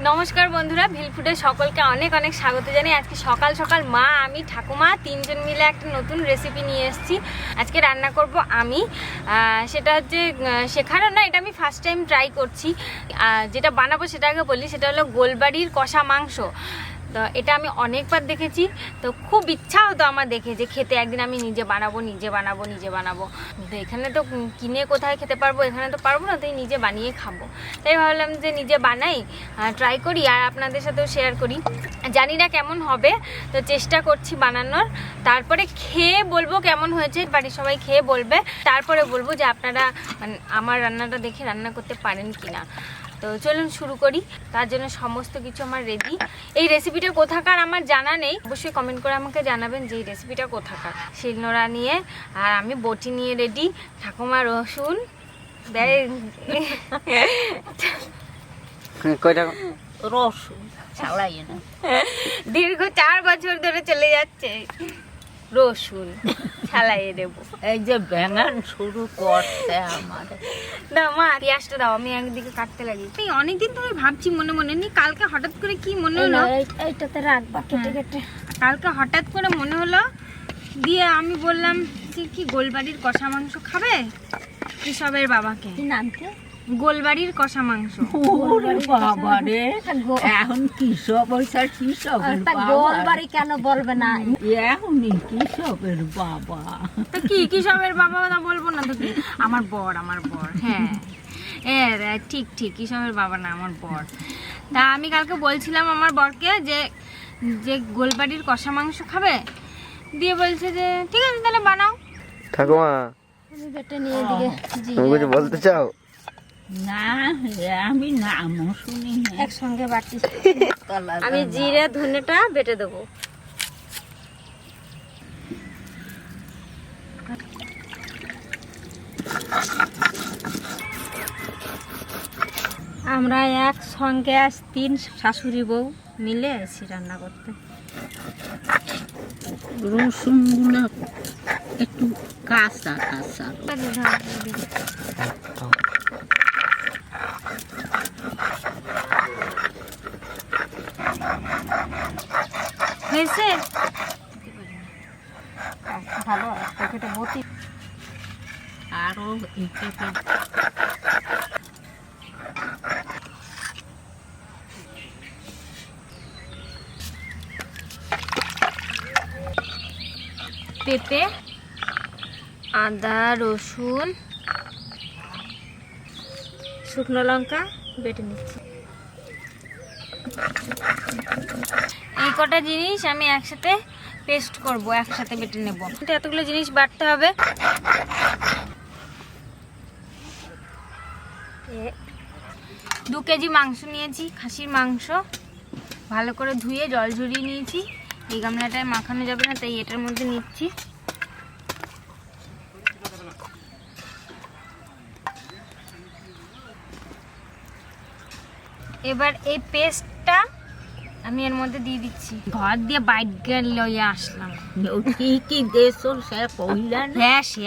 নমস্কার বন্ধুরা, ভিলফুডে সকলকে অনেক অনেক স্বাগত জানাই। আজকে সকাল সকাল মা, আমি, ঠাকুমা তিনজন মিলে একটা নতুন রেসিপি নিয়ে এসেছি। আজকে রান্না করব আমি। সেটা হচ্ছে শেখানো না, এটা আমি ফার্স্ট টাইম ট্রাই করছি। যেটা বানাবো সেটা আগে বলি, সেটা হলো গোলবাড়ির কষা মাংস। তো এটা আমি অনেকবার দেখেছি, তো খুব ইচ্ছা হতো আমার দেখে যে খেতে একদিন আমি নিজে বানাবো। তো এখানে তো কিনে কোথায় খেতে পারবো, এখানে তো পারবো না, তাই নিজে বানিয়ে খাবো। তাই ভাবলাম যে নিজে বানাই, ট্রাই করি আর আপনাদের সাথেও শেয়ার করি। জানি না কেমন হবে, তো চেষ্টা করছি বানানোর। তারপরে খেয়ে বলবো কেমন হয়েছে, বাড়ির সবাই খেয়ে বলবে। তারপরে বলবো যে আপনারা মানে আমার রান্নাটা দেখে রান্না করতে পারেন কিনা। তো চলুন শুরু করি। তার জন্য সমস্ত কিছু আমার রেডি। এই রেসিপিটা কোথাকার আমার জানা নেই, অবশ্যই কমেন্ট করে আমাকে জানাবেন যে এই রেসিপিটা কোথাকার। শিলনোড়া নিয়ে আর আমি বটি নিয়ে রেডি। ঠাকুমা রসুন দেয়, রসুন ছাড়াই না, দীর্ঘ 4 বছর ধরে চলে যাচ্ছে রসুন ছাড়াইয়ে দেবো। এই যে ব্যাঙান শুরু করতে আমার দাও মা, পেঁয়াজটা দাও, আমি একদিকে কাটতে লাগি। এই অনেকদিন ধরে ভাবছি মনে মনে, নি কালকে হঠাৎ করে কি মনে হলো, এইটাতে রাখবা কেটে কেটে। কালকে হঠাৎ করে মনে হলো, দিয়ে আমি বললাম যে কি গোলবাড়ির কষা মাংস খাবে কিসবের বাবাকে। কি নাম কি? গোলবাড়ির কষা মাংস। ওরে বাবা রে, এখন কিসব হইছে, কিসবের বাবা? গোলবাড়ি কেন বলবে না? এখনই কিসবের বাবা। তো কি কিসবের বাবা না বলবো না তো কি? আমার বর। হ্যাঁ ঠিক কিসবের বাবা না, আমার বর। তা আমি কালকে বলছিলাম আমার বরকে যে গোলবাড়ির কষা মাংস খাবে, দিয়ে বলছে যে ঠিক আছে তাহলে বানাও। ঠাকুমা বেটে নিয়ে দিকে তুমি কিছু বলতে চাও? না, আমি নামও শুনি না। একসঙ্গে বাটি আমি জিরে ধনেটা বেটে দেবো। আমরা একসঙ্গে আজ 3 শাশুড়ি বউ মিলে এসেছি রান্না করতে। রসুনগুলো একটু কাঁচা হয়েছে ভালো, প্যাকেটে বটি আরো পেঁপে, আদা, রসুন, শুকনো লঙ্কা বেটে নিচ্ছি। এই কটা জিনিস আমি একসাথে পেস্ট করব, একসাথে বেটে নেব। এতগুলো জিনিস বাটতে হবে। 2 কেজি মাংস নিয়েছি, খাসির মাংস। ভালো করে ধুয়ে জল ঝরিয়ে নিয়েছি। এই গামলাটায় মাখানো যাবে না, তাই এটার মধ্যে নিচ্ছি। এবার এই পেস্টটা আমি এর মধ্যে দিয়ে দিচ্ছি। ঘর দিয়ে বাইরে লইয়া আসলাম। ঠিকই দেশ সে কইলেন। হ্যাঁ সে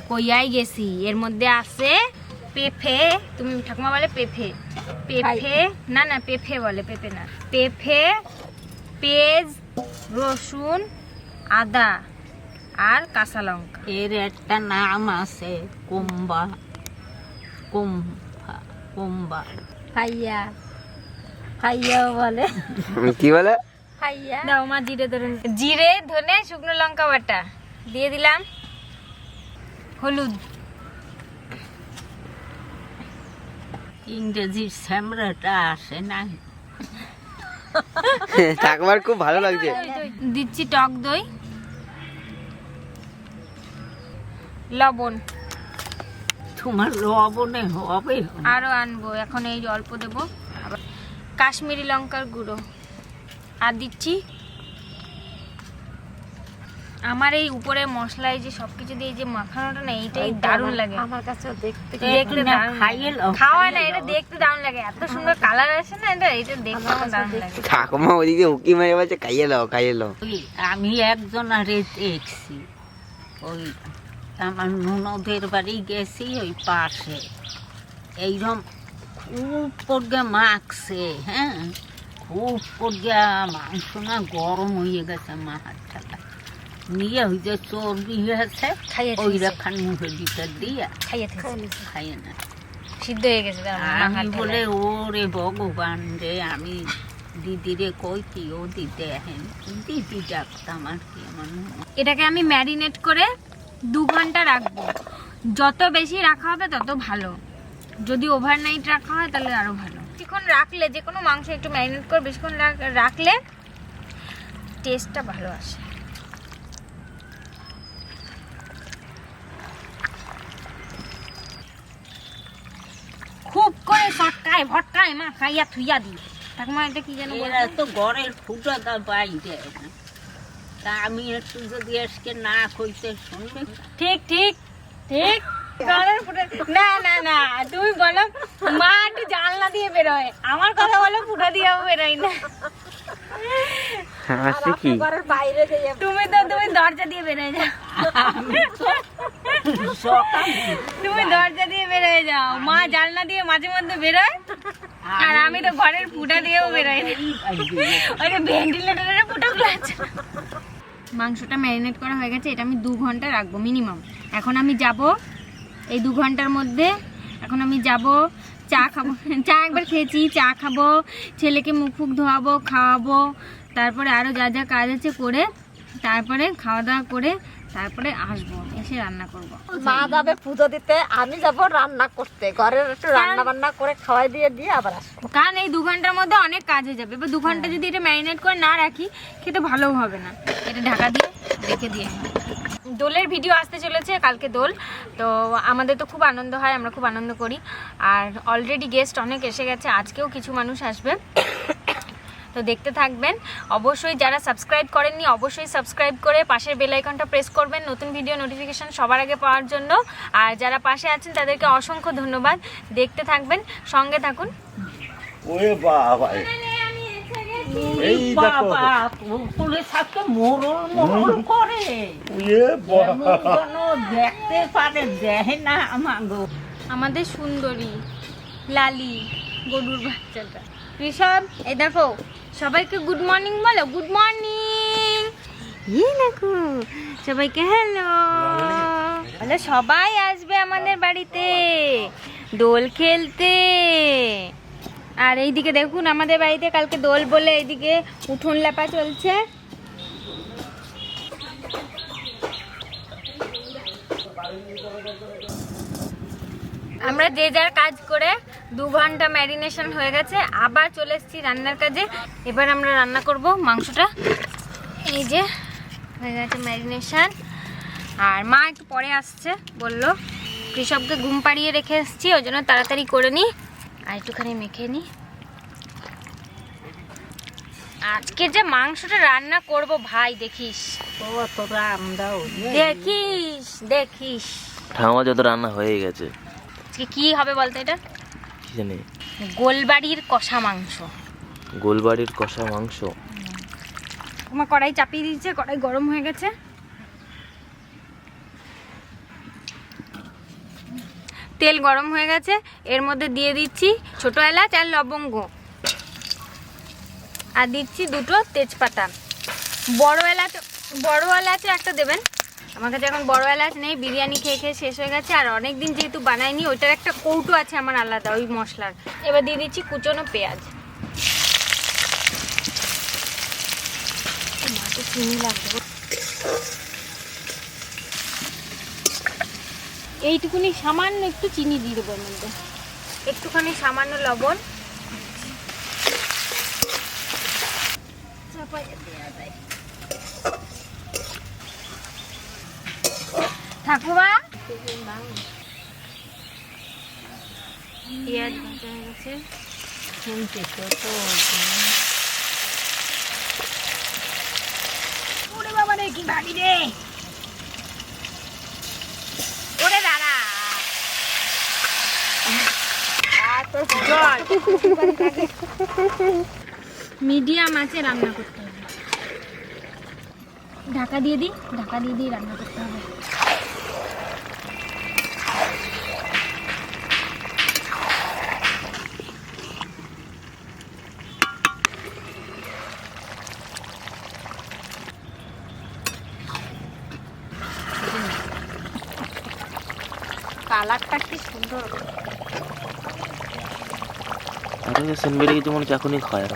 কইয়াই গেছি। এর মধ্যে আছে পেঁপে, তুমি ঠাকুমা বলে পেঁপে, না পেঁপে বলে, পেঁপে না, পেঁপে, পেঁয়াজ, রসুন, আদা আর কাঁচা লঙ্কা। এর একটা নাম আছে কুম্বা খাইয়া বলে। কি বলে? দাও মা, জিরে ধনে শুকনো লঙ্কা বাটা দিয়ে দিলাম, হলুদ। ইংরেজির স্যামরাটা আসে না। ঠাকুমার খুব ভালো লাগছে। দিচ্ছি টক দই, লবণ। তোমার লবণে হবে? আরো আনবো, এখন এই অল্প দেবো। আবার কাশ্মীরি লঙ্কার গুঁড়ো আর দিচ্ছি। আমার এই উপরে মশলায় যে সবকিছু দিয়ে যে মাখানোটা না, এইটাই দারুণ লাগে আমার কাছে। দেখতে খাওয়া না, এটা দেখতে দারুণ লাগে। এত সুন্দর কালার আছে না, এটা দেখতে আমার দারুণ লাগে। ঠাকুমা ওদিকে উকি মেরে বলছে খাইয়ে নাও। আমি একজন আরে দেখছি, ওই আমার ননদের বাড়ি গেছি, ওই পাশে এইরকম খুব করে মাখছে, হ্যাঁ খুব করে মাংস না গরম হয়ে গেছে মা হাতটা নিয়ে ওই যে চর্বি হয়েছে ওই রাখান মুখের ভিতর দিয়ে খাইয়ে না সিদ্ধ হয়ে গেছে আমি বলে ওরে ভগবান রে, আমি দিদিরে কইতি ও দিতে হেন দিদি ডাকতাম আর কি। আমার এটাকে আমি ম্যারিনেট করে 2 ঘন্টা রাখবো। যত বেশি রাখা হবে তত ভালো, যদি ওভারনাইট রাখা হয় তাহলে আরো ভালো। বেশিক্ষণ রাখলে, যে কোনো মাংস একটু ম্যারিনেট করে বেশিক্ষণ রাখলে টেস্টটা ভালো আসে। খুব করে সটকায় ভটকায় মা খাইয়া থুইয়া দি। ঠাকুমা এটা কি যেন এরা তো ঘরের ফুটাটা বাইরে, তা আমি একটু যদি আজকে না কইতে শুনবে। ঠিক ঠিক ঠিক না না না, তুমি বলো মা একটু জানলা দিয়ে বেরোয়, আমার কথা বলো ফুটা দিয়েও বেরোয় না। কি তুমি দরজা দিয়ে বেরোয় যাও, তুমি দরজা দিয়ে বেরোয় যাও, মা জানলা দিয়ে মাঝে মধ্যে বেরোয়, আর আমি তো ঘরের ফুটা দিয়েও বেরোই না, ওই ভেন্টিলেটরের ফুটাগুলো আছে। মাংসটা ম্যারিনেট করা হয়ে গেছে, এটা আমি 2 ঘন্টা রাখবো মিনিমাম। এখন আমি যাব এই 2 ঘন্টার মধ্যে, এখন আমি যাব চা খাবো, চা একবার খেয়েছি, চা খাবো, ছেলেকে মুখ ফুক ধোয়াবো, খাওয়াবো, তারপরে আরও যা যা কাজ আছে করে তারপরে খাওয়া দাওয়া করে তারপরে আসবো, এসে রান্না করবো। মা যাবে পুজো দিতে, আমি যাব রান্না করতে, ঘরের একটু রান্না বান্না করে খাওয়াই দিয়ে আবার আসবো। কারণ এই 2 ঘন্টার মধ্যে অনেক কাজ হয়ে যাবে। এবার 2 ঘন্টা যদি এটা ম্যারিনেট করে না রাখি খেতে ভালোও হবে না। এটা ঢাকা দিয়ে রেখে দিয়ে দোলের ভিডিও আসতে চলেছে, কালকে দোল, তো আমাদের তো খুব আনন্দ হয়, আমরা খুব আনন্দ করি। আর অলরেডি গেস্ট অনেক এসে গেছে, আজকেও কিছু মানুষ আসবে, তো দেখতে থাকবেন। অবশ্যই যারা সাবস্ক্রাইব করেননি অবশ্যই সাবস্ক্রাইব করে পাশের বেল আইকনটা প্রেস করবেন নতুন ভিডিও নোটিফিকেশন সবার আগে পাওয়ার জন্য। আর যারা পাশে আছেন তাদেরকে অসংখ্য ধন্যবাদ। দেখতে থাকবেন, সঙ্গে থাকুন। ওরে বাবা, এই দেখো পুলিশ আজকে মোরল করে দেখতে পারে, দেখে না আমাদের সুন্দরী লালি গরুর বাচ্চাটা ঋষভ, এই দেখো সবাইকে গুড মর্নিং বলো, গুড মর্নিং। এই দেখো সবাইকে হ্যালো বলে, সবাই আসবে আমাদের বাড়িতে দোল খেলতে। আর এইদিকে দেখুন আমাদের বাড়িতে কালকে দোল বলে এইদিকে উঠোন লেপা চলছে। আমরা যে যার কাজ করে 2 ঘন্টা ম্যারিনেশন হয়ে গেছে, আবার চলে এসেছি রান্নার কাজে। এবার আমরা রান্না করব মাংসটা। এই যে হয়ে গেছে ম্যারিনেশন, আর মা একটু পরে আসছে বললো, কৃষককে ঘুম পাড়িয়ে রেখে এসেছি, ওই জন্য তাড়াতাড়ি করে নিই আর একটুখানি মেখে নিই। আজকে যে মাংসটা রান্না করব ভাই দেখিস, দেখিস দেখিস ঠাকুমা যত রান্না হয়ে গেছে। আজকে কি হবে বলতো, এটা কি জানি, গোলবাড়ির কষা মাংস। গোলবাড়ির কষা মাংস। তোমার কড়াই চাপিয়ে দিয়েছে, কড়াই গরম হয়ে গেছে। তেল গরম হয়ে গেছে, এর মধ্যে দিয়ে দিচ্ছি ছোট এলাচ আর লবঙ্গ, আর দিচ্ছি 2টো তেজপাতা। বড় এলাচ একটা দেবেন, আমার কাছে এখন বড় এলাচ নেই, বিরিয়ানি খেয়ে খেয়ে শেষ হয়ে গেছে, আর অনেক দিন যেহেতু বানাইনি ওইটার একটা কৌটো আছে আমার আলাদা ওই মশলার। এবার দিয়ে দিচ্ছি কুচনো পেঁয়াজ। চিনি লাগবে, এইটুকুনি সামান্য একটু চিনি দিয়ে দেবো, এর মধ্যে একটুখানি সামান্য লবণ, ঠাকুমা পেঁয়াজ ভাজা হয়ে গেছে। ওরে বাবা রে, কি ভারী রে, ওরে দাঁড়া মিডিয়াম আছে রান্না করতে হবে। ঢাকা দিয়ে দিই, ঢাকা দিয়ে দিয়ে রান্না করতে হবে। কালারটা কি সুন্দর। আরে সেন বেড়ে গেছে মনে হচ্ছে এখনই খায় আর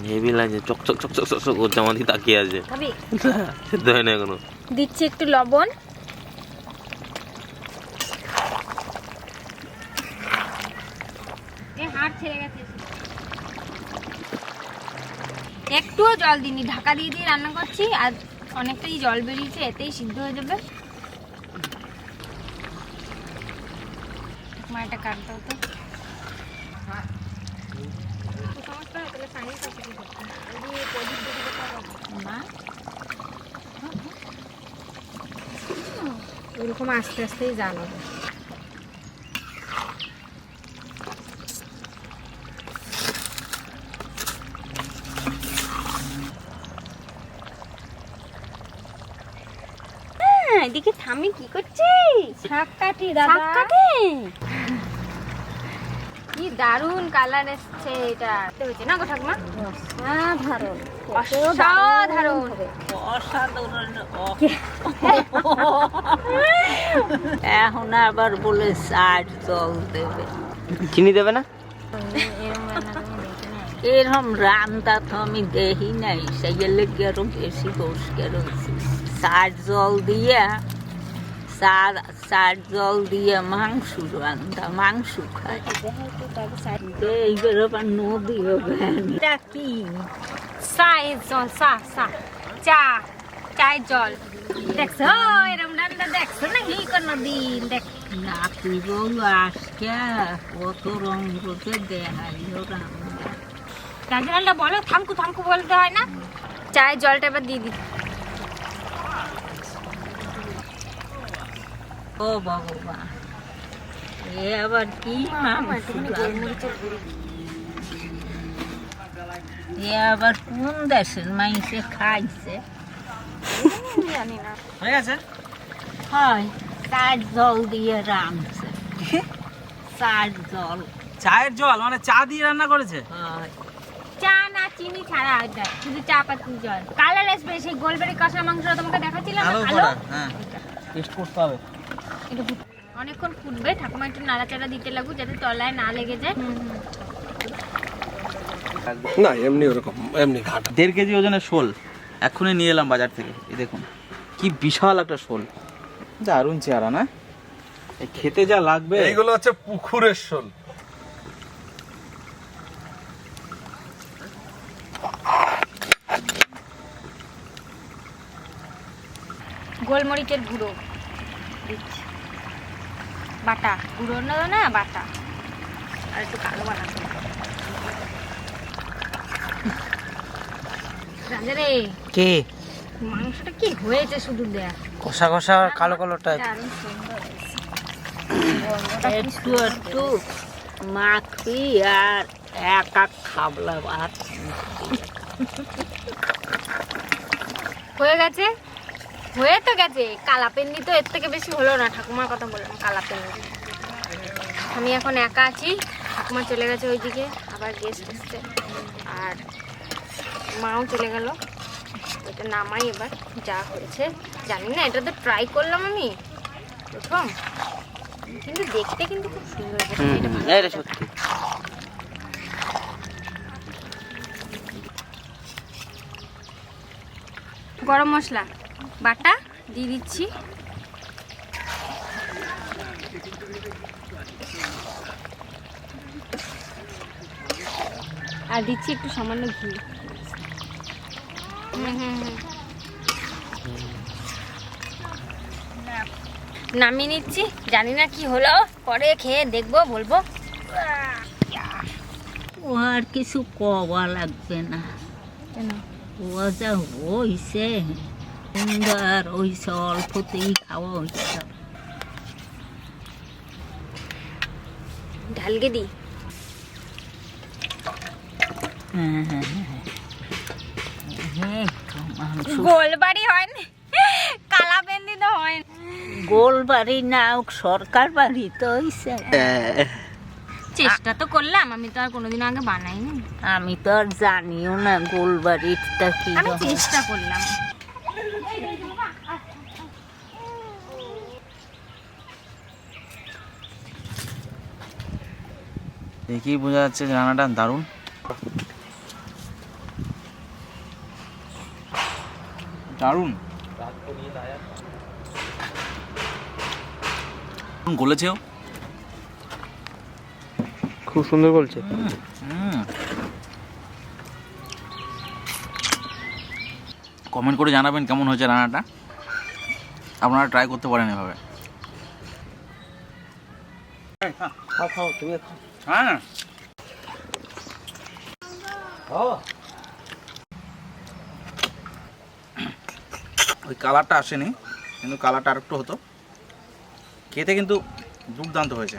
হেভি লাগছে, চকচক চকচক চকচক করছে, আমাদের তাকিয়ে আছে। খাবি? সেদ্ধ হয় না এখনো। দিচ্ছি একটু লবণ, হাড় ছেড়ে গেছে। একটুও জল দিইনি, ঢাকা দিয়ে দিয়ে রান্না করছি আর অনেকটাই জল বেরিয়েছে, এতেই সিদ্ধ হয়ে যাবে। মাটা কাটতে হতো এরকম আস্তে আস্তেই জানো। এদিকে থামি কি করছিস? শাক কাটি দাদা। শাক কাটে? কি দারুন কালার এসছে, এটা হয়েছে না গো ঠাকুমা? অসাধারণ, অসাধারণ। অসাধারণ। এখন আবার বলে চার জল দেবে, চিনি দেবে না? এরকম রান্না তো আমি দেখি নাই, সেই লেগে আরো বেশি পরিষ্কার হয়েছে। চার জল দিয়ে চার জল দিয়ে মাংস রান্না, মাংস খাই। এইবার আবার নদী হবে কি চায়ের জল, চায়ের জল দেখছো? এরকম রান্না দেখছো নাকি কোনদিন? দেখ না তুইও আজকে কত রঙ রোদে দেখাইও রান্না। রাজনালটা বলো থামকু থামকু বলতে হয় না? চায়ের জলটা এবার দিয়ে দিই। ও বাবা, এ আবার কি মাংস? এ আবার কোন দেশের মাংসে খাইছে? জানি না। হয়ে গেছে? হয় চার জল দিয়ে রাঁধছে। চার জল চায়ের জল মানে চা দিয়ে রান্না করেছে? হয়। চা না চিনি ছাড়া এটা শুধু চা পাতি জল। কালার আসবে সেই গোলবাড়ি কষা মাংস তোমাকে দেখাচ্ছিলাম না, আলো ভালো করা, হ্যাঁ টেস্ট করতে হবে। একটু অনেকক্ষণ ফুটবে, ঠাকুমা একটু নাড়াচাড়া দিতে লাগুক যাতে তলায় না লেগে যায়। না এমনি ওরকম এমনি ঘাটা 1.5 কেজি ওজনের শোল এক্ষুনি নিয়ে এলাম বাজার থেকে। এই দেখুন কি বিশাল একটা শোল, দারুণ চেহারা না? এই খেতে যা লাগবে। এইগুলো হচ্ছে পুকুরের শোল। গোলমরিচের গুঁড়ো দিচ্ছি, বাটা, গুঁড়ো না বাটা, আর একটু কালো বানাতে রাজা রে। কে মাংসটা কি হয়েছে শুধু দেখ, কষা কষা কালো কালো টাইপ। দারুণ সুন্দর হয়েছে। একটু একটু মাখি আর এক এক খাবলা ভাত। হয়ে গেছে, হয়ে তো গেছে। কালাপেন্নি তো এর থেকে বেশি হলো না, ঠাকুমার কথা বললাম কালাপেন্নি। আমি এখন একা আছি, ঠাকুমা চলে গেছে ওইদিকে, আবার গেস্ট এসছে, আর মাও চলে গেল। এটা নামাই এবার, যা হয়েছে জানি না। এটা তো ট্রাই করলাম আমি প্রথম, কিন্তু দেখতে কিন্তু খুব সুন্দর হয়েছে। এটা ভালো এটা সত্যি। গরম মশলা বাটা দিয়ে দিচ্ছি, আর দিচ্ছি একটু সামান্য ঘি। নামিয়ে নিচ্ছি, জানি না কি হলো, পরে খেয়ে দেখবো বলবো। ও আর কিছু কওয়া লাগবে না, ও যা হইছে সুন্দর হইছে, অল্পতেই খাওয়া হইছে। ঢালকে দিই। হ্যাঁ হ্যাঁ হ্যাঁ, একটু মাংস। গোলবাড়ি হয় না, কালাপেন্দি তো হয় না। গোলবাড়ি না, সরকার বাড়ি তো হইছে। চেষ্টা তো করলাম, আমি তো আর কোনোদিন আগে বানাইনি। আমি তো আর জানিও না গোলবাড়িটা কি। আমি চেষ্টা করলাম। দেখেই বোঝা যাচ্ছে যে রান্নাটা দারুণ। দারুণ গলেছেও, খুব সুন্দর বলছে। কমেন্ট করে জানাবেন কেমন হয়েছে রান্নাটা, আপনারা ট্রাই করতে পারেন এভাবে। খাও খাও, তুমি খাও। হ্যাঁ ওই কালারটা আসেনি, কিন্তু কালারটা আরেকটু হতো, খেতে কিন্তু দুর্দান্ত হয়েছে।